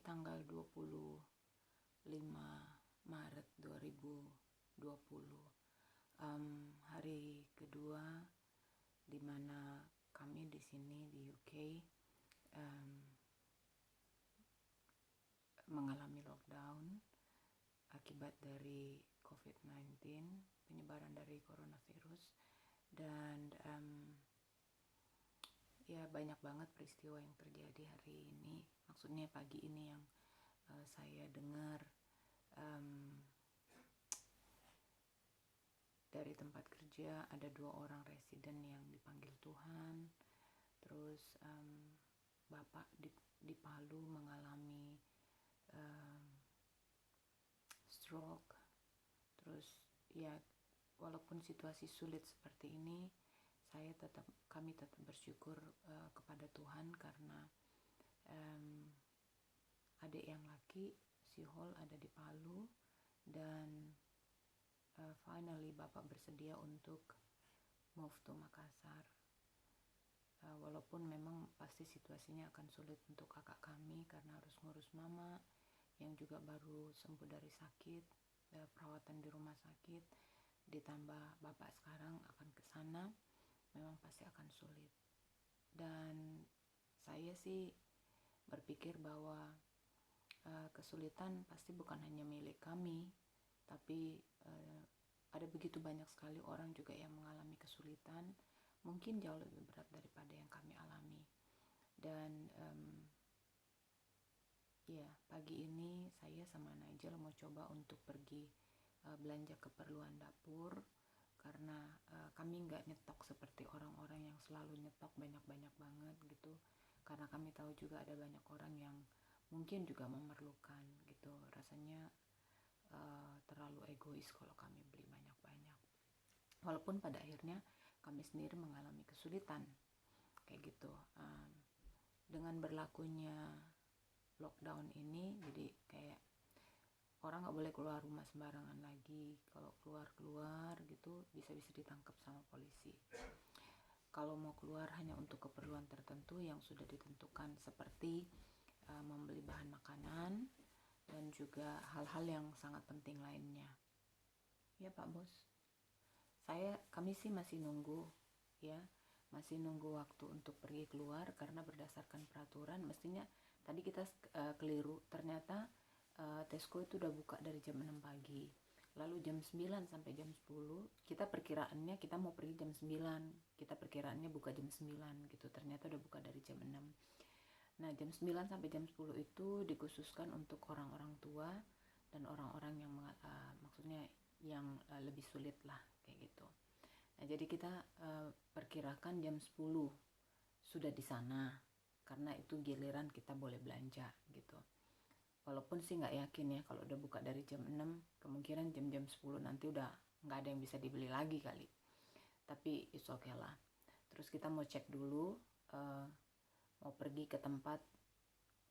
tanggal 25 Maret 2020, hari kedua di mana kami di sini di UK mengalami lockdown akibat dari COVID-19, penyebaran dari coronavirus. Dan ya banyak banget peristiwa yang terjadi hari ini, maksudnya pagi ini yang saya dengar dari tempat kerja ada 2 orang residen yang dipanggil Tuhan. Terus bapak di Palu mengalami stroke. Terus ya walaupun situasi sulit seperti ini, kami tetap bersyukur kepada Tuhan karena adik yang laki si Hol ada di Palu, dan finally bapak bersedia untuk move to Makassar. Walaupun memang pasti situasinya akan sulit untuk kakak kami karena harus ngurus mama yang juga baru sembuh dari sakit, perawatan di rumah sakit, ditambah bapak sekarang akan ke sana, memang pasti akan sulit. Dan saya sih berpikir bahwa kesulitan pasti bukan hanya milik kami, tapi ada begitu banyak sekali orang juga yang mengalami kesulitan, mungkin jauh lebih berat daripada yang kami alami. Dan ya pagi ini saya sama Nigel mau coba untuk pergi belanja keperluan dapur, karena kami nggak nyetok seperti orang-orang yang selalu nyetok banyak-banyak banget gitu, karena kami tahu juga ada banyak orang yang mungkin juga memerlukan gitu. Rasanya terlalu egois kalau kami beli banyak-banyak, walaupun pada akhirnya kami sendiri mengalami kesulitan kayak gitu. Dengan berlakunya lockdown ini, jadi kayak orang nggak boleh keluar rumah sembarangan lagi. Kalau keluar gitu bisa ditangkap sama polisi. Kalau mau keluar hanya untuk keperluan tertentu yang sudah ditentukan, seperti membeli bahan makanan dan juga hal-hal yang sangat penting lainnya. Ya Pak Bos, kami sih masih nunggu waktu untuk pergi keluar, karena berdasarkan peraturan mestinya tadi kita keliru. Ternyata Tesco itu udah buka dari jam 6 pagi. Lalu jam 9 sampai jam 10 kita mau pergi jam 9. Kita perkiraannya buka jam 9 gitu. Ternyata udah buka dari jam 6. Nah, jam 9 sampai jam 10 itu dikhususkan untuk orang-orang tua dan orang-orang yang maksudnya yang lebih sulit lah kayak gitu. Nah, jadi kita perkirakan jam 10 sudah di sana, karena itu giliran kita boleh belanja gitu. Walaupun sih nggak yakin ya, kalau udah buka dari jam 6 kemungkinan jam-jam 10 nanti udah nggak ada yang bisa dibeli lagi kali. Tapi it's okay lah. Terus kita mau cek dulu, mau pergi ke tempat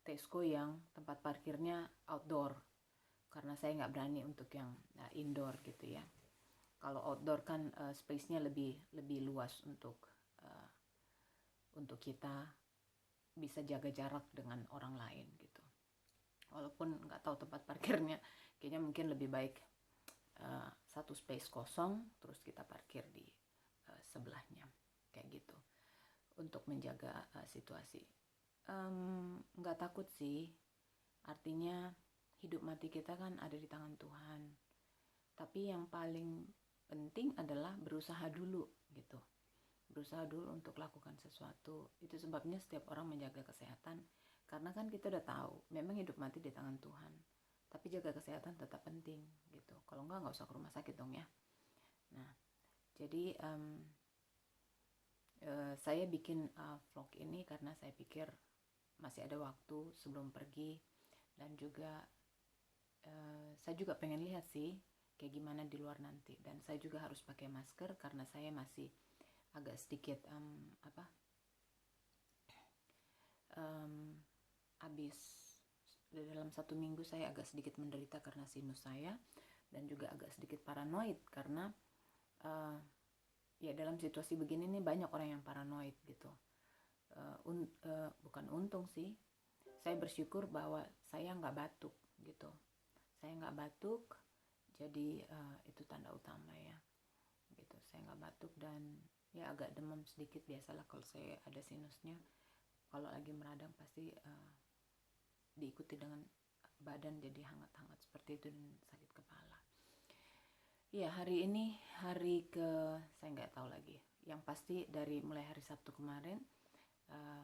Tesco yang tempat parkirnya outdoor, karena saya nggak berani untuk yang indoor gitu ya. Kalau outdoor kan space-nya lebih luas untuk kita bisa jaga jarak dengan orang lain gitu. Walaupun nggak tahu tempat parkirnya, kayaknya mungkin lebih baik satu space kosong terus kita parkir di sebelahnya kayak gitu untuk menjaga situasi. Nggak takut sih, artinya hidup mati kita kan ada di tangan Tuhan. Tapi yang paling penting adalah berusaha dulu gitu. Berusaha dulu untuk lakukan sesuatu. Itu sebabnya setiap orang menjaga kesehatan, karena kan kita udah tahu memang hidup mati di tangan Tuhan, tapi jaga kesehatan tetap penting gitu. Kalau nggak usah ke rumah sakit dong ya. Nah, jadi saya bikin vlog ini karena saya pikir masih ada waktu sebelum pergi, dan juga saya juga pengen lihat sih kayak gimana di luar nanti. Dan saya juga harus pakai masker karena saya masih agak sedikit habis dalam 1 minggu saya agak sedikit menderita karena sinus saya, dan juga agak sedikit paranoid karena ya dalam situasi begini nih banyak orang yang paranoid gitu. Bukan untung sih, saya bersyukur bahwa saya nggak batuk gitu. Saya nggak batuk, jadi itu tanda utama ya gitu. Saya nggak batuk dan ya agak demam sedikit, biasalah kalau saya ada sinusnya. Kalau lagi meradang pasti diikuti dengan badan jadi hangat-hangat seperti itu dan sakit kepala. Ya, hari ini hari saya nggak tahu lagi. Yang pasti dari mulai hari Sabtu kemarin,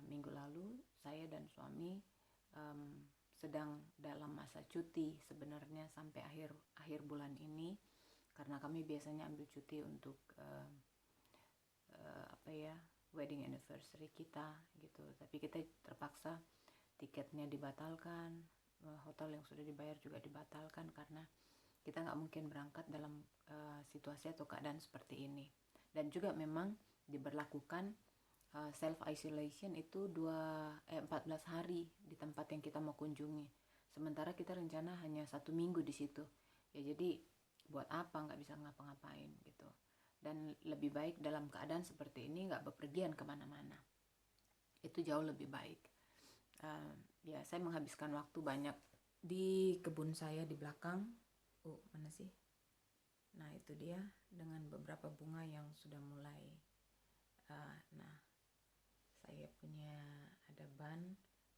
minggu lalu saya dan suami sedang dalam masa cuti sebenarnya sampai akhir bulan ini, karena kami biasanya ambil cuti untuk wedding anniversary kita gitu. Tapi kita terpaksa, tiketnya dibatalkan, hotel yang sudah dibayar juga dibatalkan karena kita nggak mungkin berangkat dalam situasi atau keadaan seperti ini. Dan juga memang diberlakukan self isolation itu 14 hari di tempat yang kita mau kunjungi. Sementara kita rencana hanya 1 minggu di situ. Ya jadi buat apa, nggak bisa ngapa-ngapain gitu. Dan lebih baik dalam keadaan seperti ini nggak bepergian kemana-mana. Itu jauh lebih baik. Ya saya menghabiskan waktu banyak di kebun saya di belakang. Mana sih? Nah itu dia, dengan beberapa bunga yang sudah mulai. Nah saya punya ada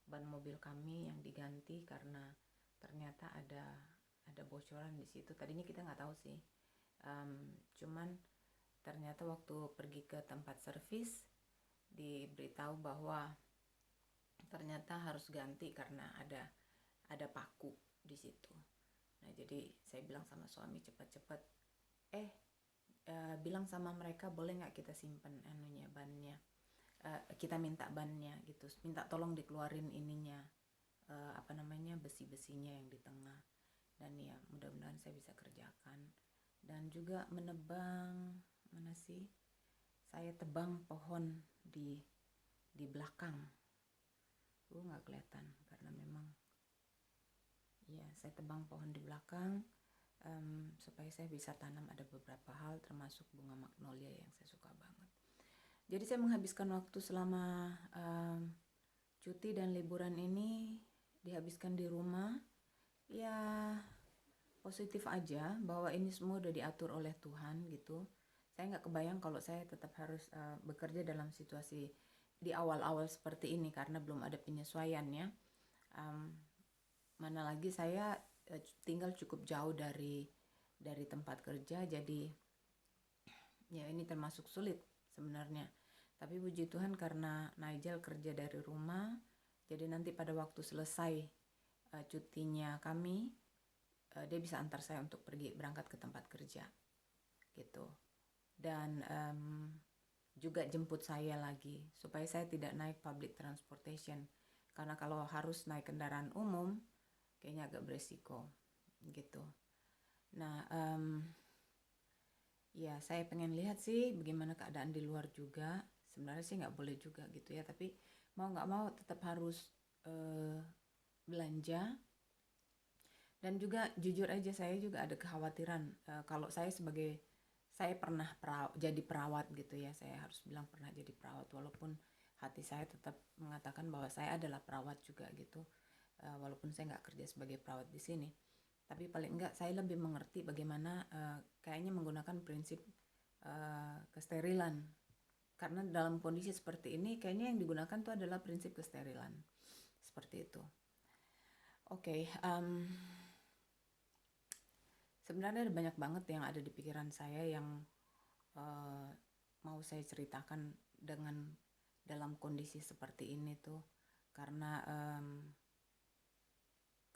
ban mobil kami yang diganti karena ternyata ada bocoran di situ. Tadinya kita nggak tahu sih, cuman ternyata waktu pergi ke tempat servis diberitahu bahwa ternyata harus ganti karena ada paku di situ. Nah jadi saya bilang sama suami, cepat-cepat bilang sama mereka boleh nggak kita simpen bannya, kita minta bannya gitu, minta tolong dikeluarin ininya, besi-besinya yang di tengah. Dan ya mudah-mudahan saya bisa kerjakan. Dan juga menebang, mana sih, saya tebang pohon di belakang. Nggak kelihatan karena memang ya saya tebang pohon di belakang, supaya saya bisa tanam ada beberapa hal, termasuk bunga magnolia yang saya suka banget. Jadi saya menghabiskan waktu selama cuti dan liburan ini dihabiskan di rumah. Ya positif aja bahwa ini semua udah diatur oleh Tuhan gitu. Saya nggak kebayang kalau saya tetap harus bekerja dalam situasi di awal-awal seperti ini karena belum ada penyesuaian ya. Mana lagi saya tinggal cukup jauh dari tempat kerja, jadi ya ini termasuk sulit sebenarnya. Tapi puji Tuhan karena Nigel kerja dari rumah, jadi nanti pada waktu selesai cutinya kami, dia bisa antar saya untuk berangkat ke tempat kerja gitu. Dan juga jemput saya lagi supaya saya tidak naik public transportation, karena kalau harus naik kendaraan umum kayaknya agak beresiko gitu. Nah ya saya pengen lihat sih bagaimana keadaan di luar juga. Sebenarnya sih nggak boleh juga gitu ya, tapi mau nggak mau tetap harus belanja. Dan juga jujur aja saya juga ada kekhawatiran, kalau saya pernah jadi perawat gitu ya, saya harus bilang pernah jadi perawat walaupun hati saya tetap mengatakan bahwa saya adalah perawat juga gitu, walaupun saya nggak kerja sebagai perawat di sini. Tapi paling enggak saya lebih mengerti bagaimana kayaknya menggunakan prinsip kesterilan, karena dalam kondisi seperti ini kayaknya yang digunakan tuh adalah prinsip kesterilan seperti itu. Oke, sebenarnya ada banyak banget yang ada di pikiran saya yang mau saya ceritakan dalam kondisi seperti ini tuh, karena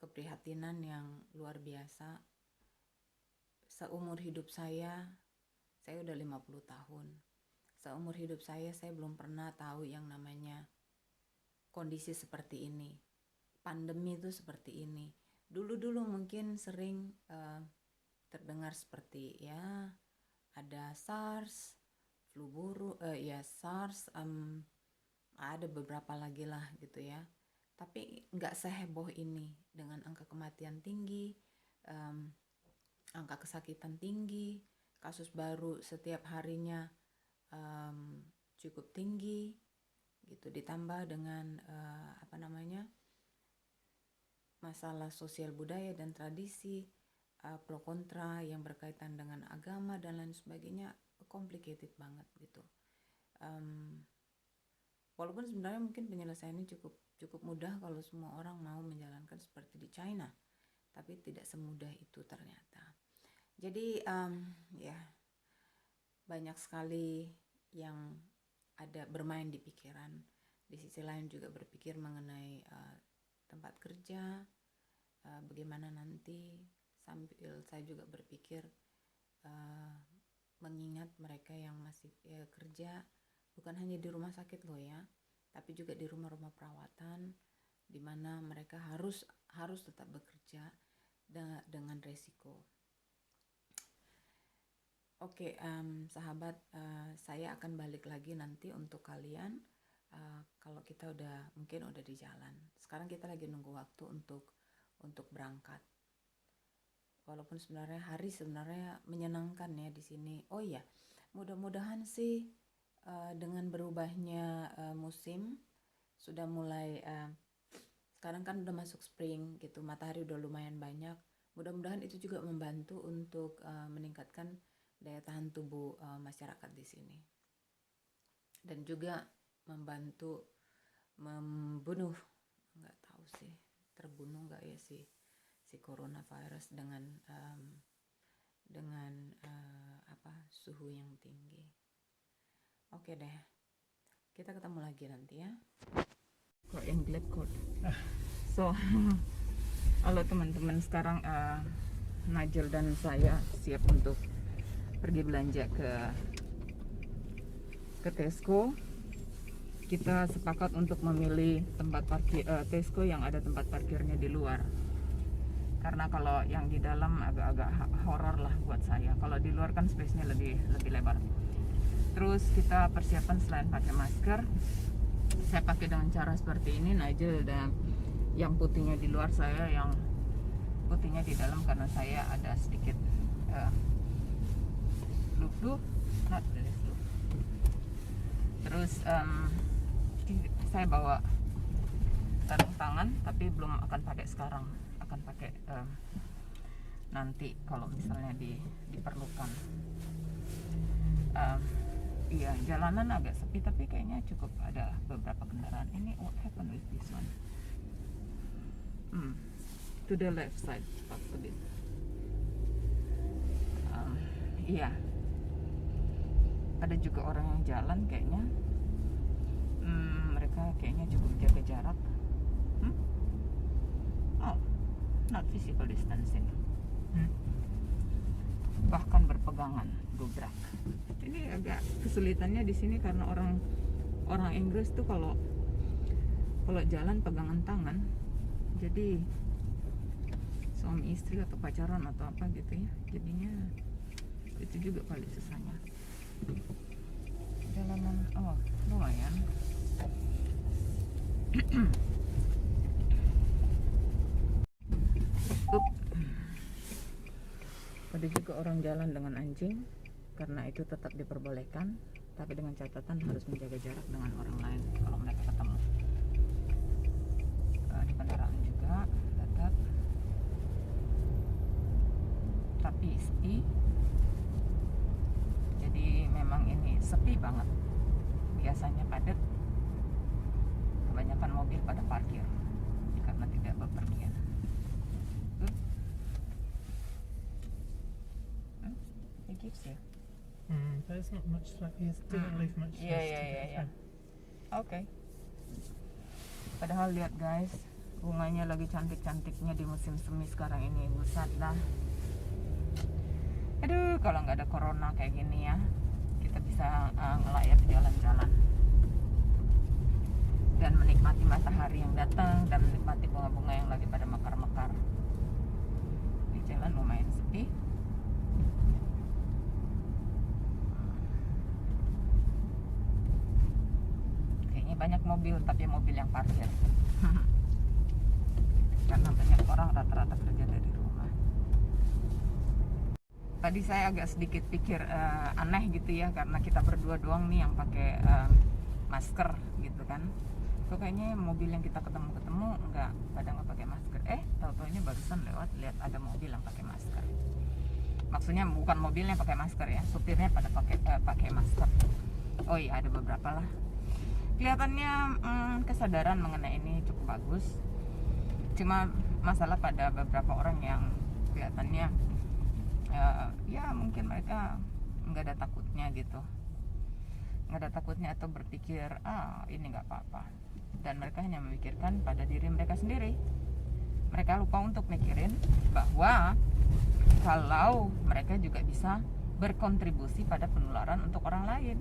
keprihatinan yang luar biasa. Seumur hidup saya udah 50 tahun. Seumur hidup saya belum pernah tahu yang namanya kondisi seperti ini. Pandemi itu seperti ini. Dulu mungkin sering terdengar seperti ya ada SARS, flu burung, SARS, ada beberapa lagi lah gitu ya. Tapi nggak seheboh ini dengan angka kematian tinggi, angka kesakitan tinggi, kasus baru setiap harinya cukup tinggi gitu, ditambah dengan masalah sosial budaya dan tradisi, pro kontra yang berkaitan dengan agama dan lain sebagainya, complicated banget gitu. Walaupun sebenarnya mungkin penyelesaiannya cukup mudah kalau semua orang mau menjalankan seperti di China, tapi tidak semudah itu ternyata. Jadi ya banyak sekali yang ada bermain di pikiran. Di sisi lain juga berpikir mengenai tempat kerja, bagaimana nanti, sambil saya juga berpikir mengingat mereka yang masih kerja bukan hanya di rumah sakit loh ya, tapi juga di rumah-rumah perawatan, di mana mereka harus tetap bekerja dengan resiko. Oke, sahabat, saya akan balik lagi nanti untuk kalian kalau kita mungkin udah di jalan. Sekarang kita lagi nunggu waktu untuk berangkat. Walaupun sebenarnya hari menyenangkan ya di sini. Oh iya, mudah-mudahan sih dengan berubahnya musim sudah mulai sekarang kan udah masuk spring gitu, matahari udah lumayan banyak. Mudah-mudahan itu juga membantu untuk meningkatkan daya tahan tubuh masyarakat di sini, dan juga membantu membunuh, nggak tahu sih terbunuh nggak ya si coronavirus dengan suhu yang tinggi. Oke deh, kita ketemu lagi nanti ya. Kok yang gelap kok. So, halo teman-teman, sekarang Nigel dan saya siap untuk pergi belanja ke Tesco. Kita sepakat untuk memilih tempat parkir Tesco yang ada tempat parkirnya di luar. Karena kalau yang di dalam agak-agak horor lah buat saya. Kalau di luar kan space-nya lebih lebar. Terus kita persiapan selain pakai masker, saya pakai dengan cara seperti ini. Nigel dan yang putihnya di luar, saya yang putihnya di dalam karena saya ada sedikit flu, not really flu. Terus saya bawa sarung tangan, tapi belum akan pakai sekarang, akan pakai nanti kalau misalnya diperlukan. Iya, jalanan agak sepi tapi kayaknya cukup ada beberapa kendaraan. Ini what happened with this one? To the left side, a bit. Iya. Ada juga orang yang jalan kayaknya. Mereka kayaknya cukup jaga jarak. Oh, not physical distancing. Bahkan berpegangan, gebrak. Ini agak kesulitannya di sini karena orang Inggris tuh kalau jalan pegangan tangan. Jadi suami istri atau pacaran atau apa gitu ya. Jadinya itu juga kali susahnya. Jalanan lumayan. Ada juga orang jalan dengan anjing, karena itu tetap diperbolehkan, tapi dengan catatan harus menjaga jarak dengan orang lain kalau mereka ketemu. Di kendaraan juga tetap, tapi sepi. Jadi memang ini sepi banget. Biasanya padat, kebanyakan mobil pada parkir karena tidak bepergian. It gives you. There's not much space. It didn't leave much space. Yeah. Okay. Padahal lihat guys, bunganya lagi cantik-cantiknya di musim semi sekarang ini. Buset dah. Aduh, kalau nggak ada corona kayak gini ya, kita bisa ngelayat jalan-jalan dan menikmati matahari yang datang dan menikmati bunga-bunga yang lagi pada mekar-mekar. Di jalan lumayan sepi. Kayaknya banyak mobil, tapi mobil yang parkir. Karena banyak orang rata-rata kerja dari rumah. Tadi saya agak sedikit pikir aneh gitu ya, karena kita berdua doang nih yang pakai masker gitu kan. Kok kayaknya mobil yang kita ketemu pada nggak pakai masker. tahu-taunya barusan lewat, lihat ada mobil yang pakai masker. Maksudnya bukan mobilnya pakai masker ya, supirnya pada pakai masker. Oh iya, ada beberapa lah. Kelihatannya kesadaran mengenai ini cukup bagus. Cuma masalah pada beberapa orang yang kelihatannya ya mungkin mereka nggak ada takutnya gitu, nggak ada takutnya atau berpikir ini nggak apa-apa, dan mereka hanya memikirkan pada diri mereka sendiri. Mereka lupa untuk mikirin bahwa kalau mereka juga bisa berkontribusi pada penularan untuk orang lain.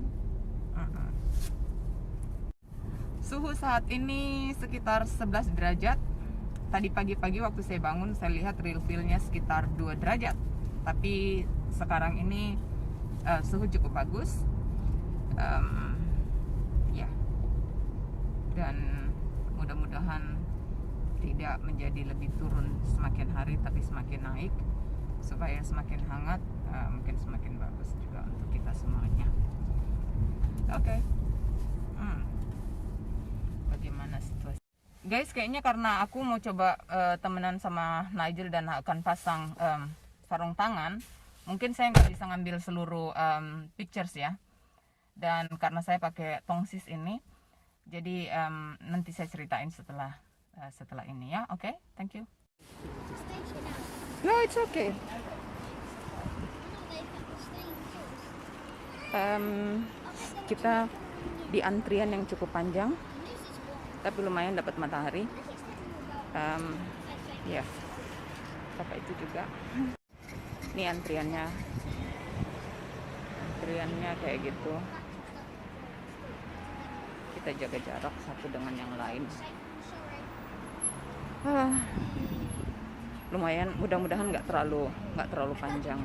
Suhu saat ini sekitar 11 derajat. Tadi pagi-pagi waktu saya bangun, saya lihat real feel-nya sekitar 2 derajat. Tapi sekarang ini suhu cukup bagus. Ya. Dan mudah-mudahan tidak menjadi lebih turun semakin hari, tapi semakin naik, supaya semakin hangat, mungkin semakin bagus juga untuk kita semuanya. Oke. Bagaimana situasi? Guys, kayaknya karena aku mau coba temenan sama Nigel dan akan pasang sarung tangan, mungkin saya nggak bisa ngambil seluruh pictures ya. Dan karena saya pakai tongsis ini, jadi nanti saya ceritain setelah ini ya. Oke, thank you. No, it's okay. Kita di antrian yang cukup panjang, tapi lumayan dapat matahari. Ya, apa itu juga. Ini antriannya kayak gitu. Kita jaga jarak satu dengan yang lain. Lumayan, mudah-mudahan nggak terlalu panjang,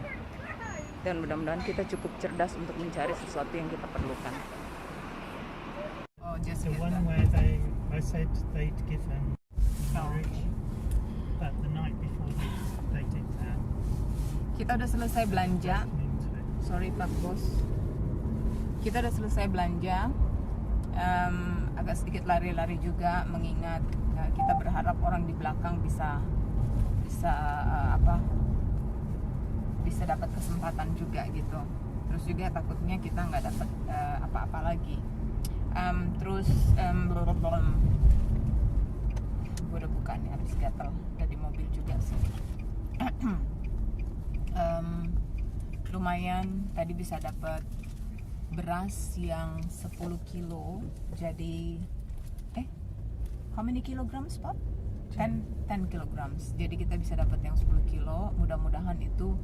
dan mudah-mudahan kita cukup cerdas untuk mencari sesuatu yang kita perlukan. Oh, just The get one that. where I said they'd given storage, but the night before they did that. Kita udah selesai belanja. Into it. Sorry Pak Bos. Kita udah selesai belanja. Agak sedikit lari-lari juga, mengingat kita berharap orang di belakang bisa dapat kesempatan juga gitu. Terus juga takutnya kita nggak dapat apa-apa lagi. Gue udah buka nih, habis gatel dari mobil juga sih. Lumayan, tadi bisa dapat beras yang 10 kilo, jadi how many kilograms, Pop? 10 kilograms. Jadi kita bisa dapat yang 10 kilo. Mudah-mudahan itu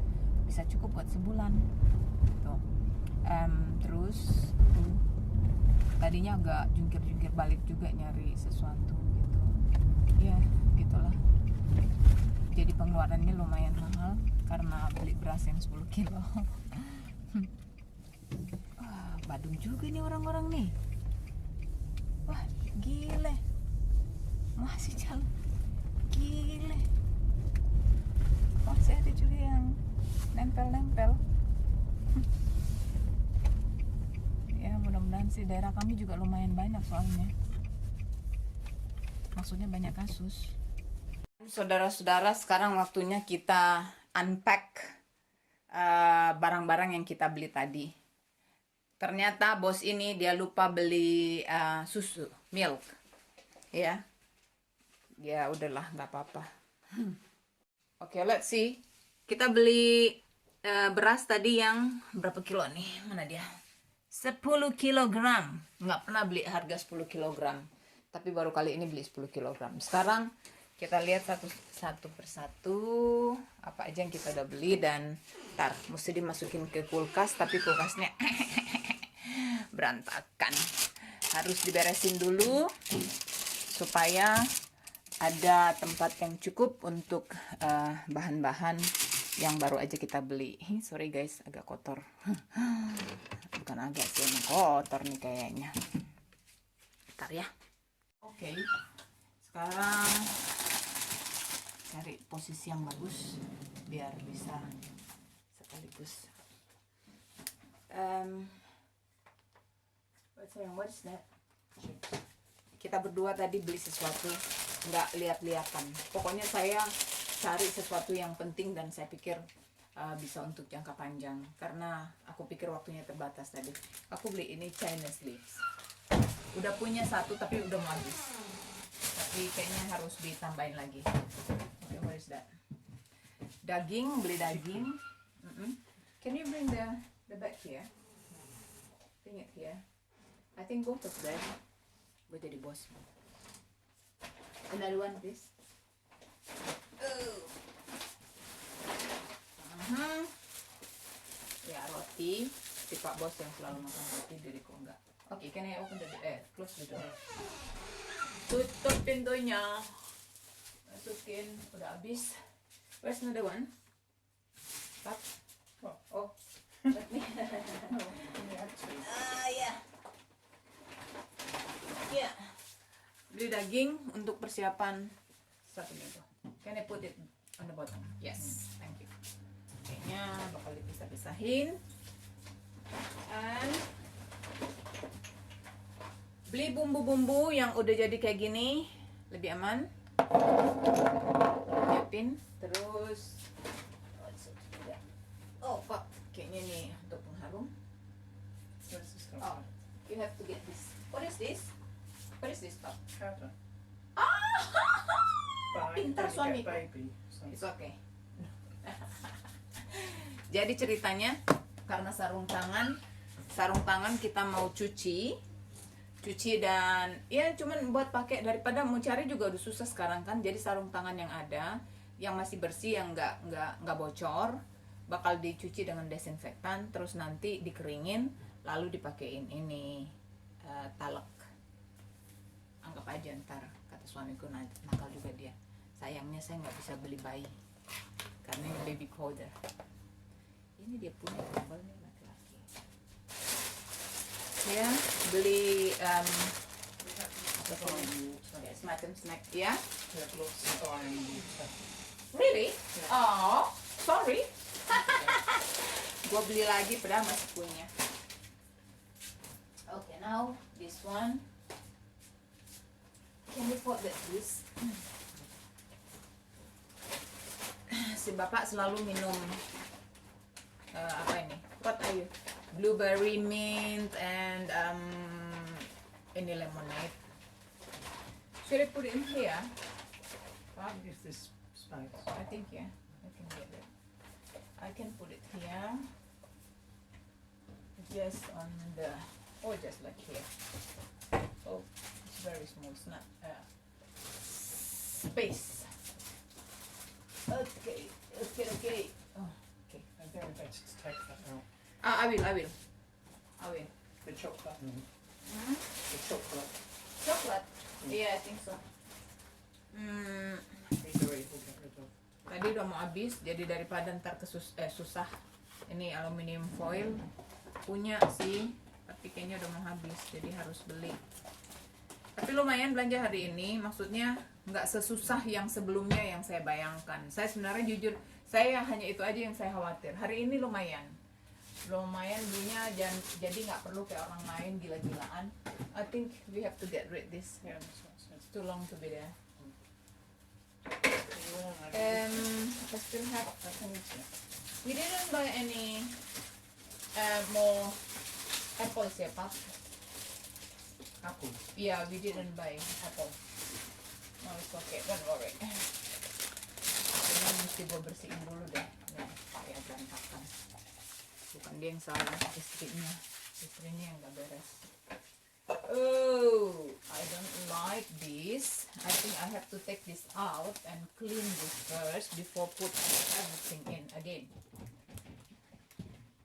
bisa cukup buat sebulan. Tuh. Terus tadinya agak jungkir-jungkir balik juga nyari sesuatu gitu. Ya, gitulah. Jadi pengeluarannya lumayan mahal karena beli beras yang 10 kilo. Badung juga nih orang-orang nih. Wah, gile. Masih jalan. Gile. Masih ada juga yang nempel-nempel. Ya, mudah-mudahan sih daerah kami juga lumayan banyak soalnya. Maksudnya banyak kasus. Saudara-saudara, sekarang waktunya kita unpack barang-barang yang kita beli tadi. Ternyata bos ini dia lupa beli susu, milk. Ya. Ya udahlah, nggak apa-apa. Oke, let's see. Kita beli beras tadi yang berapa kilo nih? Mana dia? 10 kilogram. Nggak pernah beli harga 10 kilogram. Tapi baru kali ini beli 10 kilogram. Sekarang kita lihat satu persatu apa aja yang kita udah beli, dan ntar mesti dimasukin ke kulkas, tapi kulkasnya berantakan. Harus diberesin dulu supaya ada tempat yang cukup untuk bahan-bahan yang baru aja kita beli. Sorry guys, agak kotor. Bukan agak sih, emang kotor nih kayaknya. Bentar ya. Oke. Sekarang cari posisi yang bagus biar bisa sekaligus. What's that? Kita berdua tadi beli sesuatu nggak lihat-lihatan. Pokoknya saya cari sesuatu yang penting dan saya pikir bisa untuk jangka panjang, karena aku pikir waktunya terbatas tadi. Aku beli ini Chinese leaves. Udah punya satu tapi udah mau habis. Tapi kayaknya harus ditambahin lagi. Okay, what is that? Daging, beli daging. Can you bring the bag here? Bring it here. I think both of them. Gue jadi bos. Another one, please. Ya, roti. Si Pak Bos yang selalu makan roti, diriku enggak. Oke, can I open the door? Close the door. Tutup pintunya. Masukin, udah habis. Where's another one? Pak? Oh. Let me. Ya. Ya. Beli daging untuk persiapan satu minggu. Can I put it on the bottom? Yes, thank you. Kayaknya bakal dipisah-pisahin. And beli bumbu-bumbu yang udah jadi kayak gini, lebih aman. Siapin. Terus Pak, kayaknya nih untuk pengharum. Where's this come Oh, from? you have to get this. What is this? What is this, Pak? Powder. But I Pintar only get suamiku. baby. So. It's okay. Jadi ceritanya karena sarung tangan kita mau cuci dan ya cuman buat pakai, daripada mau cari juga udah susah sekarang kan. Jadi sarung tangan yang ada, yang masih bersih, yang nggak bocor, bakal dicuci dengan desinfektan, terus nanti dikeringin, lalu dipakein ini talek. Anggap aja ntar, kata suamiku, nakal juga dia. Sayangnya saya nggak bisa beli bayi karena ini baby powder. Ini dia punya kabel nih laki-laki. Ya, beli Water. semacam snack ya. There's lots of iron water. Really? Oh, sorry. Gua beli lagi padahal masih punya. Okay, now this one. Can you put that this? Si bapak selalu minum apa ini? What are you? Blueberry mint and ini lemonade. Should I put it in here? If this space. I think yeah, I can get it. I can put it here. Just on the, or just like here. Oh, it's very small. It's not space. Okay. Oh, okay. I think I better to take that out. I will. The chocolate. Hmm? The chocolate. Chocolate? Yeah, I think so. Either way, we'll get rid of. Tadi udah mau habis, jadi daripada ntar susah. Ini aluminium foil punya sih, tapi kayaknya udah mau habis, jadi harus beli. Tapi lumayan belanja hari ini, maksudnya nggak sesusah yang sebelumnya yang saya bayangkan. Saya sebenarnya jujur, saya hanya itu aja yang saya khawatir. Hari ini lumayan belinya, jadi nggak perlu kayak orang lain gila-gilaan. I think we have to get rid this. Yeah, that's what it says. It's too long to be there. Yeah, I still have. I think it's it. We didn't buy any more apples ya, Pak? Apple. Yeah, we didn't buy apple. No, it's okay, don't worry. Ini mesti gue bersihin dulu deh. Nih, pakai berantakan. Bukan dia yang salah, istrinya yang gak beres. Oh, I don't like this. I think I have to take this out and clean this first before put everything in again.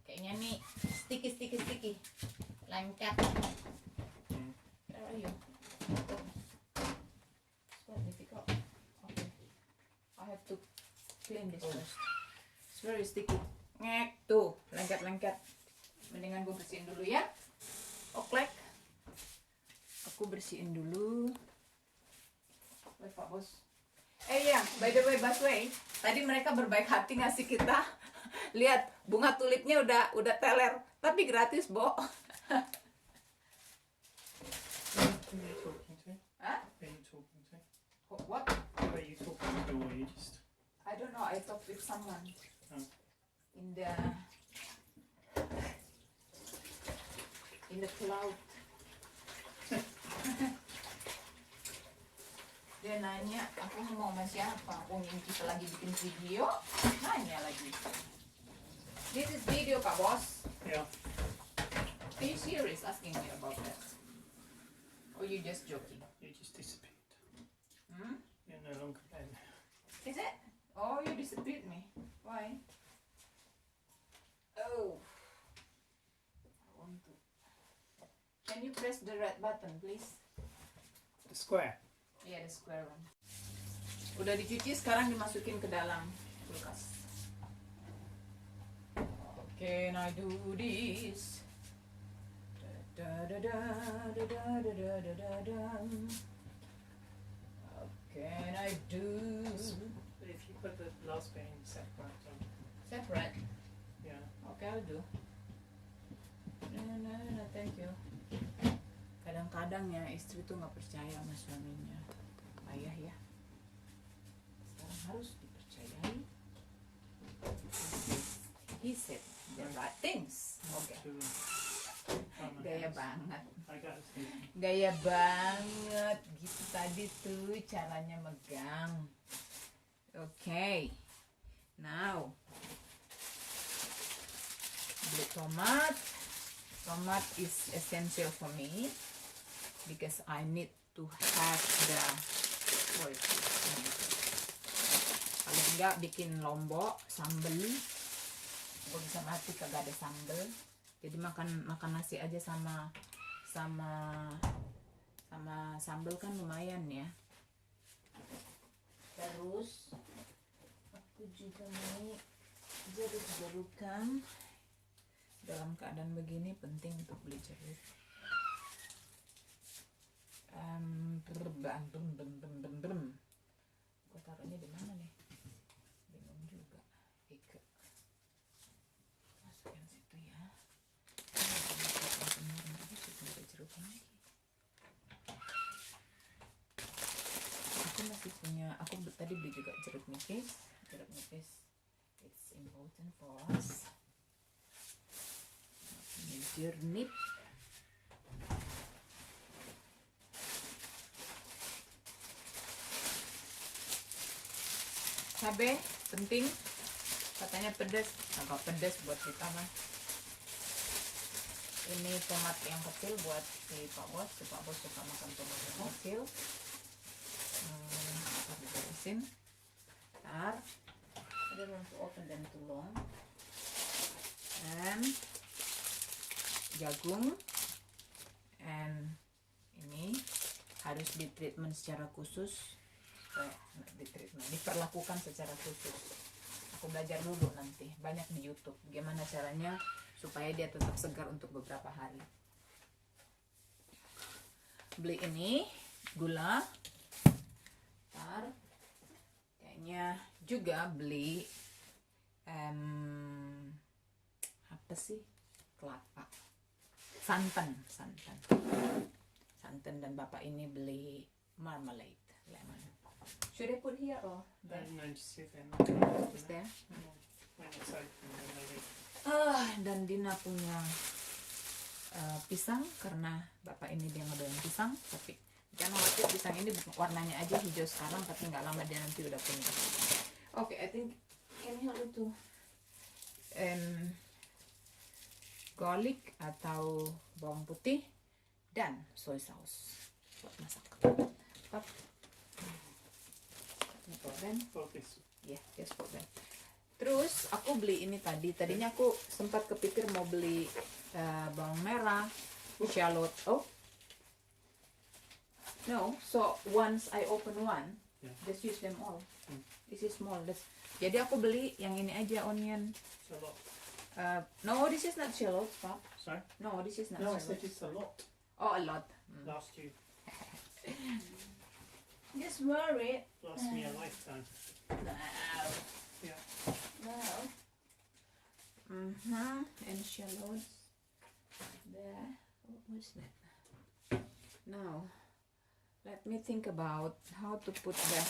Kayaknya nih sticky. Lengket. Where are you? It's quite difficult. Okay. I have to clean this first. It's very sticky. Ngek, tuh, lengket. Mendingan gue bersihin dulu ya. Oklek. Aku bersihin dulu. Baik, Pak Bos. Iya, by the way, Baswe, tadi mereka berbaik hati ngasih kita. Lihat, bunga tulipnya udah teler, tapi gratis, Bo. Who are you talking to? Hah? Who are you talking to? What? Where you talk to the door, you just. I don't know. I talked with someone Oh. in the cloud. Dia nanya, aku mau sama siapa? Oh, yang kita lagi bikin video, nanya lagi. This is video, Pak Bos. Yeah. Are you serious asking me about that? Or you just joking? You just disappeared. Hmm? You're no longer Ben. Is it? Oh, you disappeared me. Why? Oh. I want to. Can you press the red button, please? The square. Yeah, the square one. Udah dicuci, sekarang dimasukin ke dalam kulkas. Can I do this? Da da da da da da da da da da. How can I do? But if you put the last bit in separate, Separate? yeah. Okay, I'll do. No, thank you. Kadang-kadang ya istri tuh nggak percaya sama suaminya. Ayah ya. Sekarang harus dipercayai. He said the right things. Oke. Gaya banget. I got it. Gaya banget. Gitu tadi tuh caranya megang. Okay. Now. Beli tomat. Tomat is essential for me because I need to have the paling enggak bikin lombok sambel. Gue bisa mati kagak ada sambel, jadi makan nasi aja sama sambel kan lumayan ya. Terus aku juga mau jeruk-jerukan. Dalam keadaan begini penting untuk beli jeruk. Gue taruhnya di mana nih? Bingung juga. Ike. Masukin situ ya. Ada jeruk lagi. Aku masih punya. Aku tadi beli juga jeruk nipis. Jeruk nipis. It's important for us. Jernih. Cabai penting, katanya pedas, agak pedas buat kita mah. Ini tomat yang kecil buat si Pak Bos suka makan tomat yang kecil. Harus diberesin. Ntar, I don't want to open them too long. And jagung, and ini harus ditreatment secara khusus. Diperlakukan secara khusus. Aku belajar dulu nanti, banyak di YouTube gimana caranya supaya dia tetap segar untuk beberapa hari. Beli ini gula. Ntar kayaknya juga beli apa sih, kelapa, santan, dan bapak ini beli marmalade lemon. Should I put here or there? No, just sit there. Is there? When it's open, then maybe. Dan Dina punya pisang karena bapak ini dia ngedoyan pisang, tapi jangan khawatir, pisang ini warnanya aja hijau sekarang tapi nggak lama dia nanti udah kuning. Okay, I think can you help to garlic atau bawang putih dan soy sauce buat masak. For this. Ya, just for that. Terus aku beli ini tadinya aku sempat kepikir mau beli bawang merah, shallot. Oh no, so once I open one, just use them all. This is small. Jadi aku beli yang ini aja, onion. Shallot. No, this is not shallot, Pop. Sorry? No, this is not No, I shallot. said it's a lot. Oh, a lot. Last you. Just worry. Last me a lifetime. No. Yeah. No. And shallots. There. What's that? Now, Let me think about how to put the.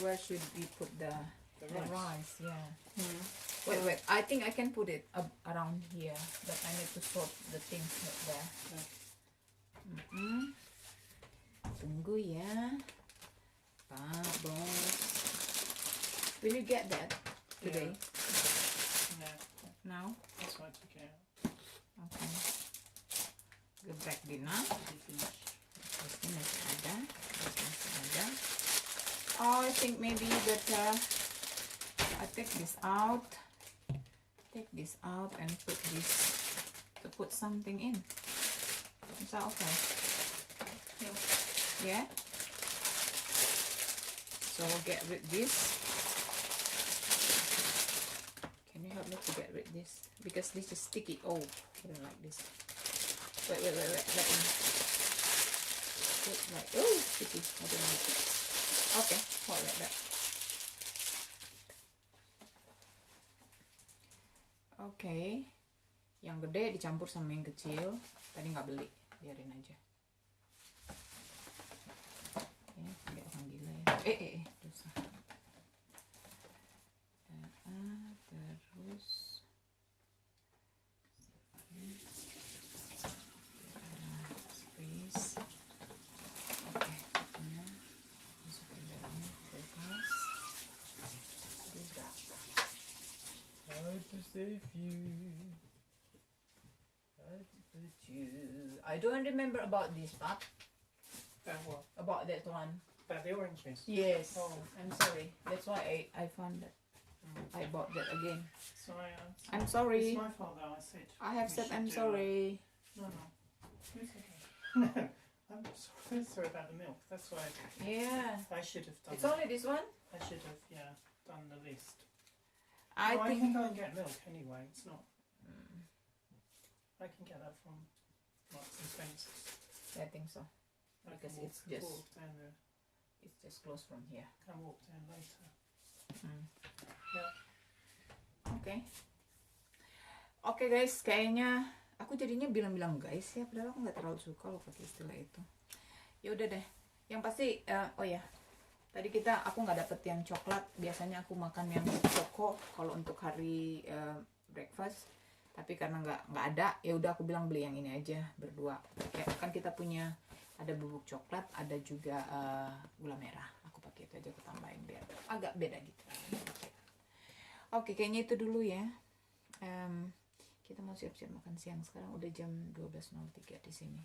Where should we put the rice? Yeah. Wait. I think I can put it around here, but I need to sort the things like there. Tunggu ya, Pak Bos. Will you get that today? No, Now? that's why I took it out. Okay. Geprek Dina. You finished. Di sini masih ada. Di sini masih ada. Oh, I think maybe better I take this out. Take this out and put this to put something in. Is that okay? Yeah. So we'll get rid this. Can you help me to get rid this? Because this is sticky. Oh, I don't like this. Wait. Let me. Put like, oh, sticky. I don't like it. Okay, hold like that. Oke, yang gede dicampur sama yang kecil. Tadi nggak beli, biarin aja. Ya, kayak orang gila ya. Dosa. Terus squeeze. Oke, masukin dalamnya kulkas. I don't remember about this, Pap. What? About that one. About the oranges? Yes. Oh. I'm sorry. That's why I found that. I bought that again. Sorry, I'm sorry. It's my fault though, I said. I have we said should I'm do sorry. No. It's okay. No, I'm sorry about the milk. That's why Yeah. I should have done It's only this one. I should have, done the list. I I think. can go and get milk anyway. It's not. I can get that from Marks and Spencer's. I think so. I Because can it's just- walk down there. It's just close from here. Can walk down later. Oke guys, kayaknya aku jadinya bilang-bilang guys ya, padahal aku nggak terlalu suka loh pakai istilah itu. Ya udah deh. Yang pasti, oh ya, tadi aku nggak dapet yang coklat. Biasanya aku makan yang choco kalau untuk hari breakfast. Tapi karena nggak ada, ya udah aku bilang beli yang ini aja berdua. Ya kan kita punya ada bubuk coklat, ada juga gula merah. Aku pakai itu aja, aku tambahin biar agak beda gitu. Oke, kayaknya itu dulu ya. Kita mau siap-siap makan siang sekarang, udah jam 12.03 di sini.